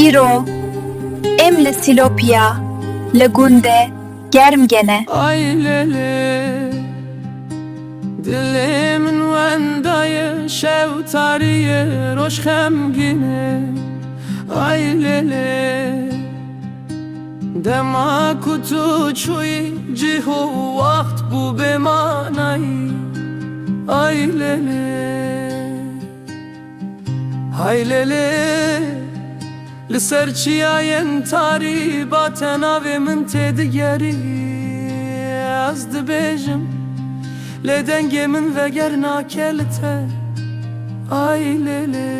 İro, em li Silopya, li gundê germ gene. Ay lele, dilê min wendaye, şev tariye, roj xemgîne. Ay lele, dema ku tu çûyî, cîho wext bû bê manayî. Ay lele, hay lele, li ser çiyayên tarî, bate navê min tê digerî. Ez dibêjim, lê dengê min veger nake li te. Ay lele,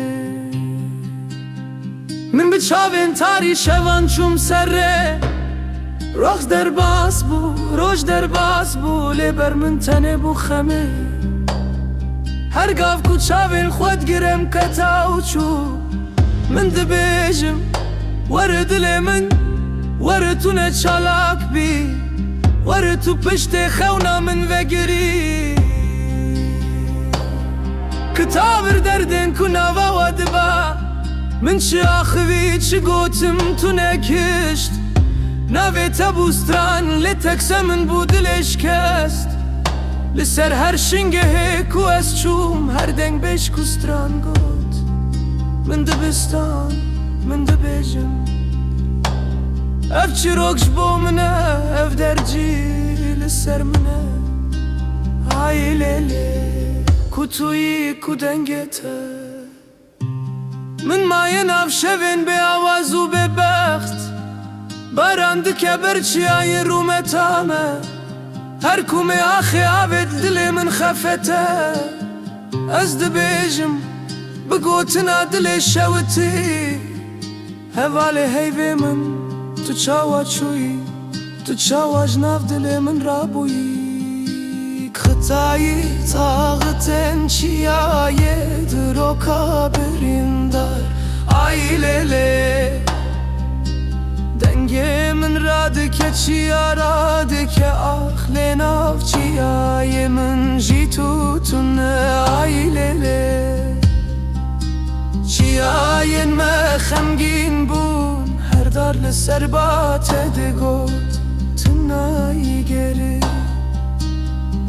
min bi çavên tarî şevan çûm serê. Rox derbas bû, roj derbas bû, lê ber min tenê bû xemê. Her gav ku çavên xwe digirem keta û çû. Min dibêjim, were dilê min, were tu ne çalak bî, were tu piştê xewna min vegirî. Kitabir derdên ku nava we diba, min çi axivî çi gotim tu nekişt. Navê te bû stran, lê tekse min bû dilê şikest. Li ser her şingehê ku ez çûm, her deng bêj ku stran got. Min dibistan, min dibêjim, ev çîrok ji bo min e, ev dercî li ser min e. Ay lêlê, ku tu yî ku dengê te. Min maye nav şevên bê awaz û bêbext, baran dike ber çiyayên rûmeta me. Her ku me axê avê dilê min xefete. Ez dibêjim, bi gotina dilê şewitî, hevalê heyvê min tu çawa çûyî, tu çawa ji nav dilê min rabûyî. Xitayî taxitên çiyayê diroka birîndar. Ay lêlê, dengê min radike çiya radike, ax lê nav çiyayê min jî tutune. Ay lêlê, çiyayên me xemgîn bûn, her dar li ser bate digot, tunayî gerî.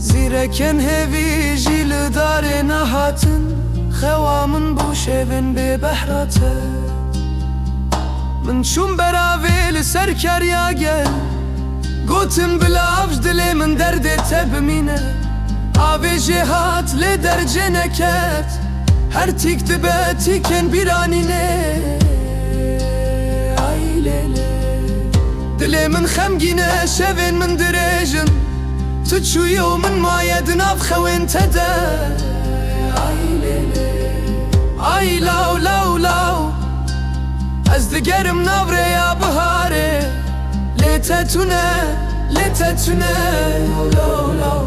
Zîrekên hêvî jî li darê nehatin, xewa min bû şevên bêbehra te. Min çûm beravê li ser keriya gel, gotim bila ji dilê min derdê te bimîne. Avê jê hat lê dercê neket, her tîk dibe tîkên bîranînê. Ay lêlê, dilê min xemgîn e, şevên min dirêjin, tu çûyî û min maye di nav xewên te de. Ay lêlê, ay law law law, ez digerim nav rêya biharê. Lê te tune, lê te tune, law law.